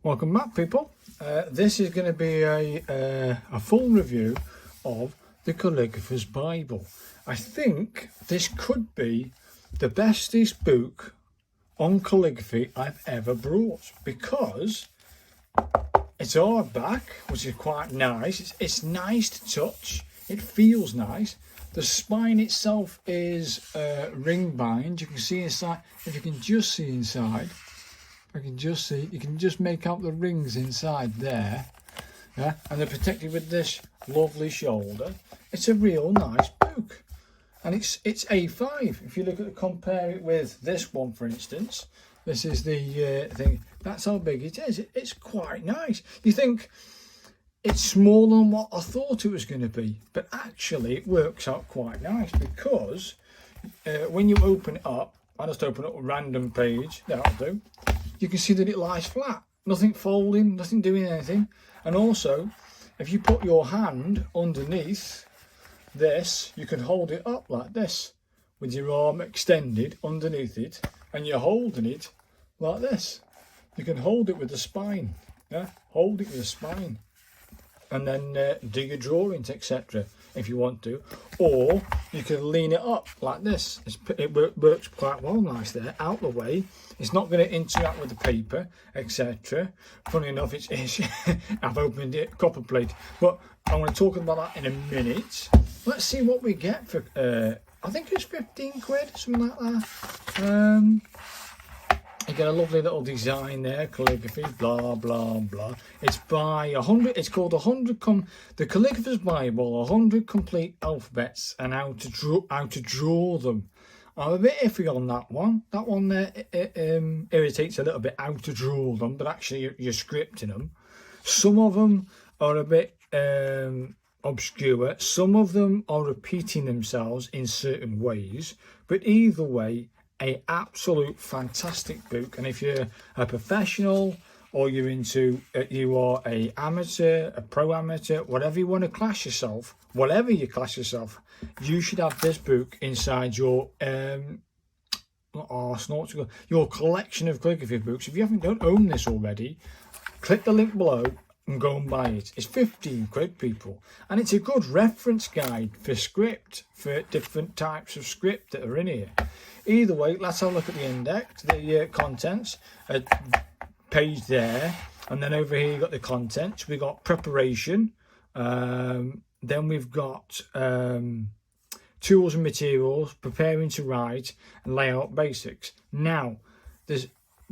Welcome back, people. This is going to be a full review of the Calligrapher's Bible. I think this could be the bestest book on calligraphy I've ever brought, because it's hardback, which is quite nice. It's nice to touch. It feels nice. The spine itself is ring bind. You can see inside. If you can just see inside, I can just see. You can just make out the rings inside there. Yeah, and they're protected with this lovely shoulder. It's a real nice book, and it's A5. If you look at compare it with this one, for instance, this is the thing. That's how big it is. It's quite nice. You think it's smaller than what I thought it was going to be, but actually it works out quite nice, because when you open it up, I just open up a random page, that'll do, you can see that it lies flat, nothing folding, nothing doing anything. And also, if you put your hand underneath this, you can hold it up like this with your arm extended underneath it, and you're holding it like this. You can hold it with the spine, yeah, hold it with the spine, and then do your drawings, etc. if you want to, or you can lean it up like this. It works quite well, nice there, out the way. It's not going to interact with the paper, etc. Funny enough, it's I've opened it, copper plate, but I'm going to talk about that in a minute. Let's see what we get for, I think it's 15 quid, something like that. You get a lovely little design there, calligraphy, blah blah blah. It's by 100. It's called the Calligrapher's Bible, 100 complete alphabets and how to draw them. I'm a bit iffy on that one. That one there irritates a little bit, how to draw them, but actually you're scripting them. Some of them are a bit obscure. Some of them are repeating themselves in certain ways, but either way, a absolute fantastic book. And if you're a professional, or you're into you are a amateur, a pro amateur, whatever you want to class yourself, whatever you class yourself, you should have this book inside your your collection of calligraphy books. If you don't own this already, click the link below and go and buy it. It's 15 quid, people, and it's a good reference guide for script, for different types of script that are in here. Either way, let's have a look at the index, the contents, page there, and then over here you've got the contents. We've got preparation, then we've got tools and materials, preparing to write, and layout basics. Now,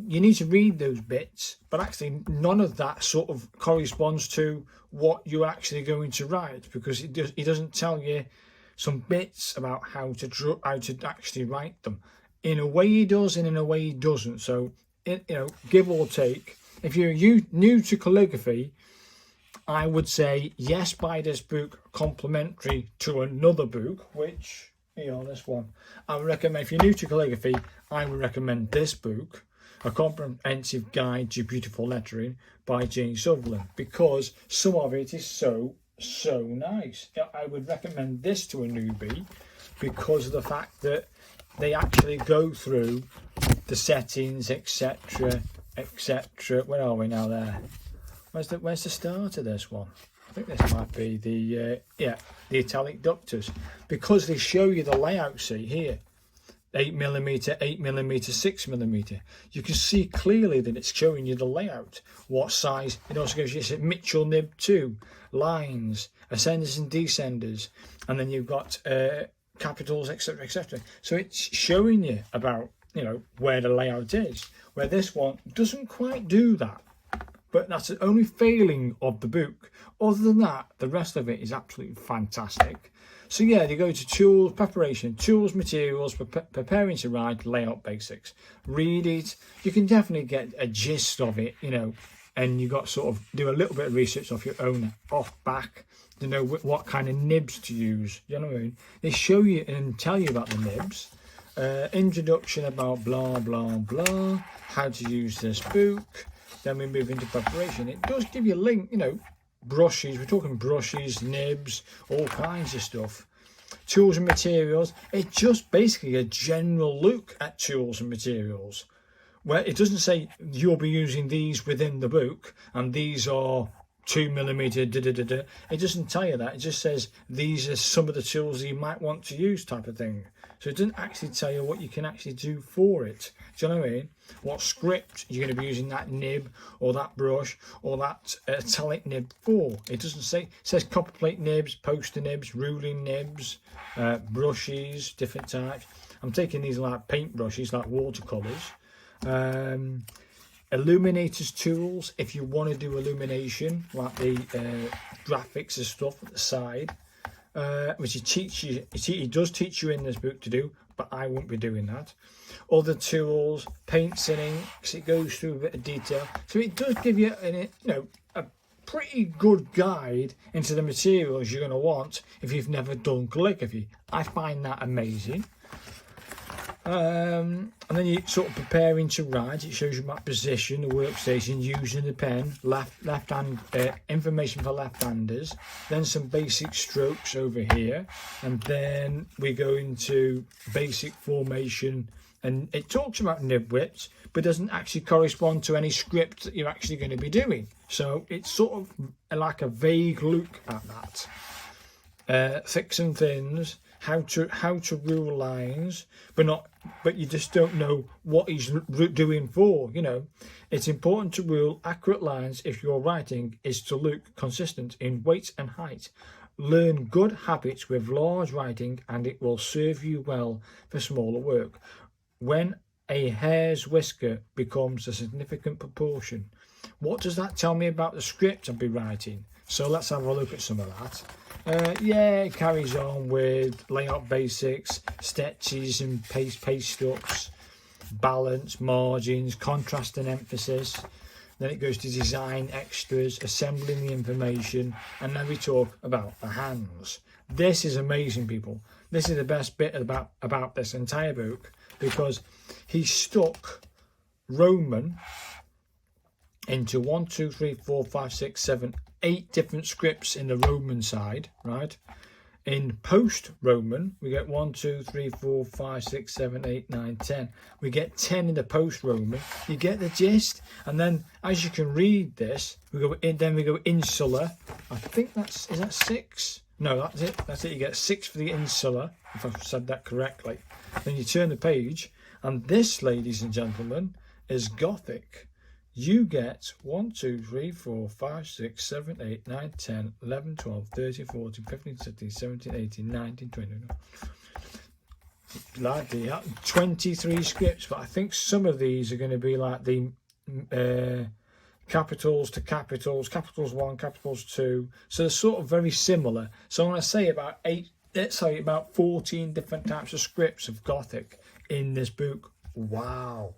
you need to read those bits, but actually none of that sort of corresponds to what you're actually going to write, because it doesn't tell you some bits about how to actually write them. In a way he does, and in a way he doesn't. So, give or take. If you're new to calligraphy, I would say yes, buy this book complementary to another book, which, this one. I would recommend, if you're new to calligraphy, I would recommend this book, A Comprehensive Guide to Beautiful Lettering by Jane Sutherland, because some of it is so nice. I would recommend this to a newbie because of the fact that they actually go through the settings, etc. Where are we now there? Where's the start of this one? I think this might be the italic ductors, because they show you the layout. See here, 8mm, 8mm, 6mm. You can see clearly that it's showing you the layout, what size. It also gives you a Mitchell nib 2, lines, ascenders and descenders, and then you've got capitals, etc. So it's showing you about where the layout is, where this one doesn't quite do that. But that's the only failing of the book. Other than that, the rest of it is absolutely fantastic. So yeah, you go to tools, preparation, tools, materials, preparing to write, layout basics. Read it. You can definitely get a gist of it, and you got sort of do a little bit of research off your own back to know what kind of nibs to use. You know what I mean? They show you and tell you about the nibs. Introduction about blah blah blah, how to use this book. Then we move into preparation. It does give you a link, brushes. We're talking brushes, nibs, all kinds of stuff. Tools and materials. It's just basically a general look at tools and materials. where it doesn't say you'll be using these within the book and these are 2mm, it doesn't tell you that. It just says these are some of the tools that you might want to use, type of thing. So it doesn't actually tell you what you can actually do for it. Do you know what I mean? What script you're going to be using that nib or that brush or that italic nib for. It doesn't say. It says copperplate nibs, poster nibs, ruling nibs, brushes, different types. I'm taking these like paint brushes, like watercolours. Illuminators tools, if you want to do illumination, like the graphics and stuff at the side, which he does teach you in this book to do, but I won't be doing that. Other tools, paint thinning, because it goes through a bit of detail. So it does give you a pretty good guide into the materials you're going to want if you've never done calligraphy. I find that amazing. And then you're sort of preparing to write. It shows you my position, the workstation, using the pen, left hand, information for left-handers. Then some basic strokes over here, and then we go into basic formation. And it talks about nib widths, but doesn't actually correspond to any script that you're actually going to be doing. So it's sort of like a vague look at that. Thicks and thins. How to rule lines, but you just don't know what he's doing for. You know, it's important to rule accurate lines if your writing is to look consistent in weight and height. Learn good habits with large writing, and it will serve you well for smaller work. When a hair's whisker becomes a significant proportion, what does that tell me about the script I'll be writing? So let's have a look at some of that. It carries on with layout basics, sketches and paste ups, balance, margins, contrast and emphasis. Then it goes to design extras, assembling the information, and then we talk about the hands. This is amazing, people. This is the best bit about this entire book, because he stuck Roman into 1, 2, 3, 4, 5, 6, 7, 8 different scripts in the Roman side, right? In post-Roman, we get 1, 2, 3, 4, 5, 6, 7, 8, 9, 10. We get 10 in the post-Roman. You get the gist. And then, as you can read this, we go in. Then we go insular. I think is that 6? No, that's it. That's it. You get 6 for the insular, if I've said that correctly. Then you turn the page, and this, ladies and gentlemen, is Gothic. You get 1, 2, 3, 4, 5, 6, 7, 8, 9, 10, 11, 12, 13, 14, 15, 16, 17, 18, 19, 20. Like the 23 scripts, but I think some of these are going to be like the capitals to capitals, capitals 1, capitals 2. So they're sort of very similar. So when I say about 14 different types of scripts of Gothic in this book. Wow.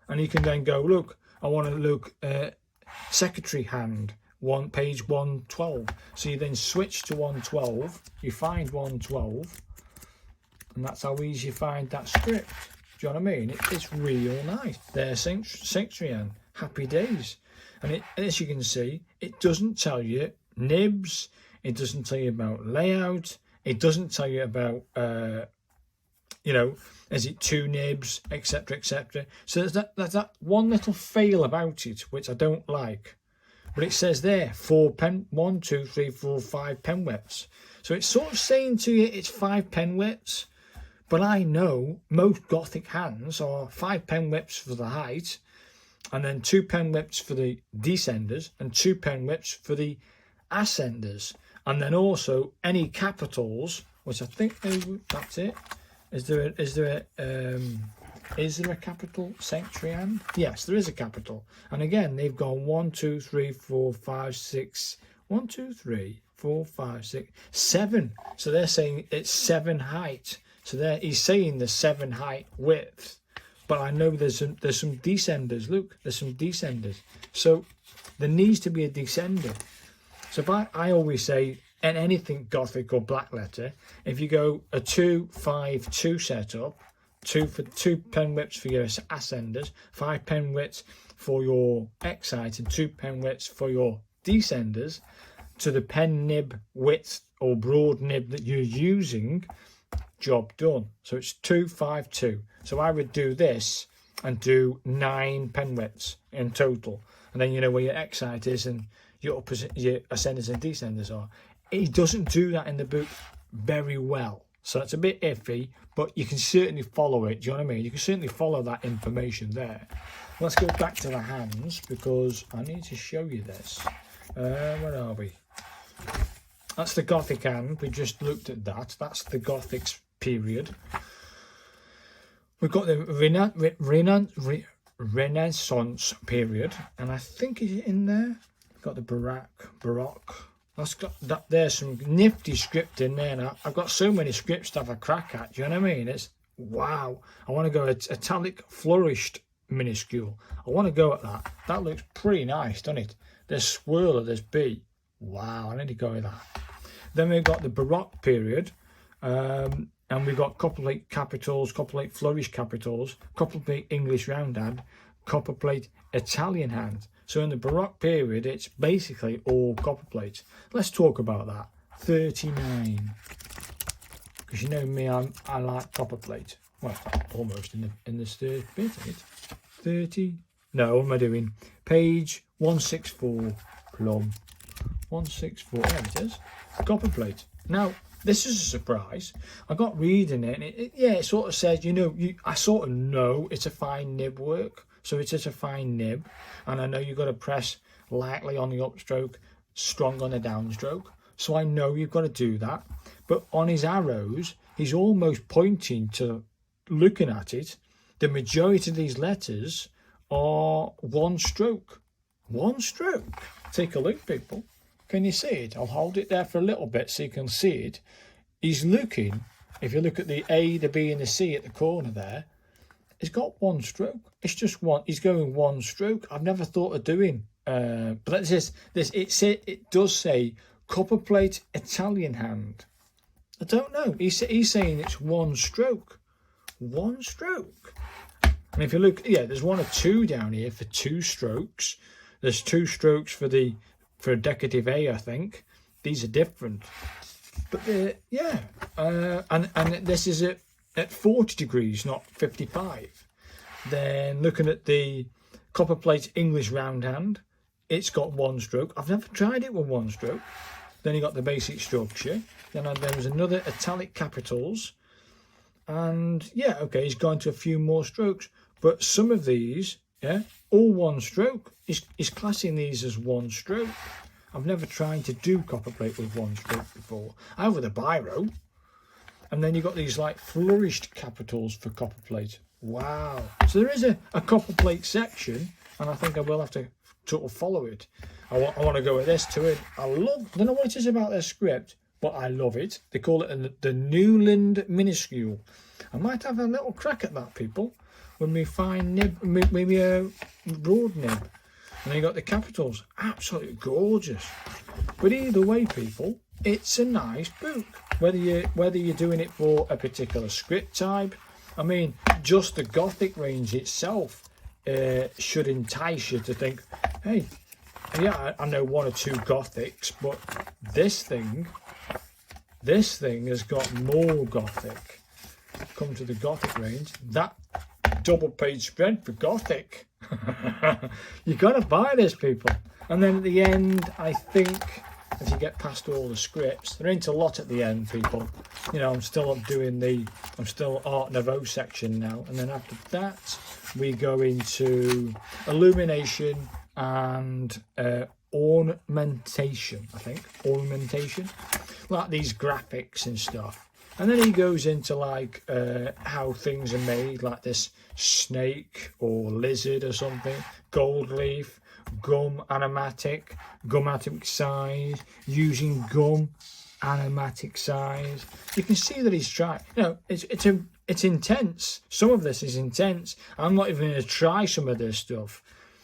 And you can then go, look, I want to look at secretary hand, page 112. So you then switch to 112, you find 112, and that's how easy you find that script. Do you know what I mean? It's real nice. There's secretary hand, happy days. And as you can see, it doesn't tell you nibs, it doesn't tell you about layout, it doesn't tell you about is it 2 nibs, etc., etc. So there's that one little fail about it, which I don't like. But it says there 1, 2, 3, 4, 5 pen widths. So it's sort of saying to you it's 5 pen widths. But I know most Gothic hands are 5 pen widths for the height, and then 2 pen widths for the descenders, and 2 pen widths for the ascenders. And then also any capitals, which I think that's it. Is there a capital sanctuary hand? Yes, there is a capital. And again, they've gone 1, 2, 3, 4, 5, 6. 1, 2, 3, 4, 5, 6, 7. So they're saying it's 7 height. So he's saying the 7 height width. But I know there's some descenders. Look, there's some descenders. So there needs to be a descender. So if I always say, in anything Gothic or black letter, if you go a 2, 5, 2 setup, 2 pen widths for your ascenders, 5 pen widths for your X height, and 2 pen widths for your descenders, to the pen nib width or broad nib that you're using, job done. So it's 2, 5, 2. So I would do this and do 9 pen widths in total. And then you know where your excite is and your ascenders and descenders are. He doesn't do that in the book very well. So it's a bit iffy, but you can certainly follow it. Do you know what I mean? You can certainly follow that information there. Let's go back to the hands because I need to show you this. Where are we? That's the Gothic hand. We just looked at that. That's the Gothic period. We've got the Renaissance period, and I think is it in there? We've got the Baroque. That's got that. There's some nifty script in there. Now I've got so many scripts to have a crack at. Do you know what I mean? It's wow. I want to go italic flourished minuscule. I want to go at that. That looks pretty nice, doesn't it? There's swirler, there's B. Wow, I need to go with that. Then we've got the Baroque period, and we've got copperplate capitals, copperplate flourish capitals, copperplate English round hand, copperplate Italian hand. So in the Baroque period, it's basically all copperplates. Let's talk about that. 39. Because you know me, I like copperplate. Well, almost in this third bit, isn't it? 30. No, what am I doing? Page 164, plum. 164, there it is. Copperplate. Now, this is a surprise. I got reading it, and it sort of says, I sort of know it's a fine nib work. So it is a fine nib, and I know you've got to press lightly on the upstroke, strong on the downstroke. So I know you've got to do that. But on his arrows, he's almost pointing to looking at it. The majority of these letters are one stroke. One stroke. Take a look, people. Can you see it? I'll hold it there for a little bit so you can see it. He's looking, if you look at the A, the B and the C at the corner there, it's got one stroke. It's just one. He's going one stroke. I've never thought of doing, but it does say copperplate Italian hand. I don't know. He's saying it's one stroke. One stroke. And if you look, there's 1 or 2 down here for 2 strokes. There's 2 strokes for a decorative A, I think. These are different. But and this is at 40 degrees, not 55. Then looking at the copperplate English round hand, it's got one stroke. I've never tried it with one stroke. Then you got the basic structure. Then there was another italic capitals. And he's gone to a few more strokes. But some of these, all one stroke. He's classing these as one stroke. I've never tried to do copperplate with one stroke before. I have with a biro. And then you've got these like flourished capitals for copperplate. Wow. So there is a copperplate section, and I think I will have to sort of follow it. I want to go with this to it. I don't know what it is about their script, but I love it. They call it the Newland minuscule. I might have a little crack at that, people, when we find nib, maybe a broad nib. And then you got the capitals. Absolutely gorgeous. But either way, people, it's a nice book. Whether you're doing it for a particular script type, I mean, just the Gothic range itself should entice you to think, hey, I know 1 or 2 Gothics, but this thing has got more Gothic. Come to the Gothic range, that double page spread for Gothic. You got to buy this, people. And then at the end, I think, as you get past all the scripts, there ain't a lot at the end, people. I'm still Art Nouveau section now, and then after that we go into illumination and ornamentation. I think ornamentation, like these graphics and stuff. And then he goes into like how things are made, like this snake or lizard or something, gold leaf, gum animatic size, using gum animatic size. You can see that he's trying. It's intense. Some of this is intense. I'm not even going to try some of this stuff.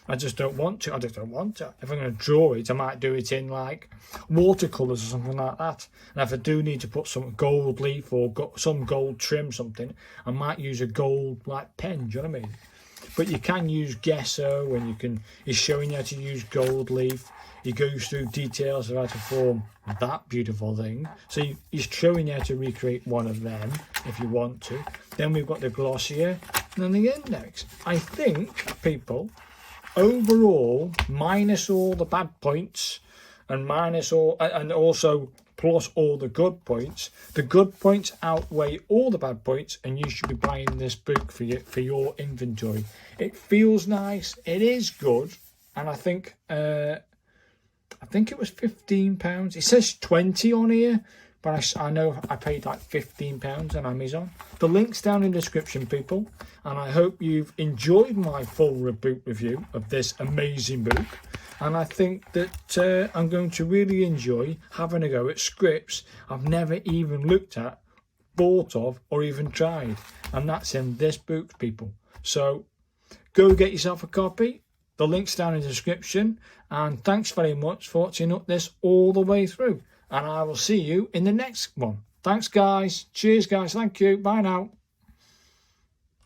I just don't want to. If I'm going to draw it, I might do it in like watercolours or something like that. And if I do need to put some gold leaf or some gold trim something, I might use a gold like pen. Do you know what I mean? But you can use gesso, and he's showing you how to use gold leaf. He goes through details of how to form that beautiful thing. So he's showing you how to recreate one of them if you want to. Then we've got the glossier. And then the index. I think, people, overall, minus all the bad points and minus all, and also plus all the good points outweigh all the bad points, and you should be buying this book for your inventory. It feels nice, it is good, and I think it was £15. It says 20 on here, but I know I paid like £15 on Amazon. The link's down in the description, people, and I hope you've enjoyed my full book review of this amazing book. And I think that I'm going to really enjoy having a go at scripts I've never even looked at, thought of, or even tried. And that's in this book, people. So go get yourself a copy. The link's down in the description. And thanks very much for watching up this all the way through. And I will see you in the next one. Thanks, guys. Cheers, guys. Thank you. Bye now.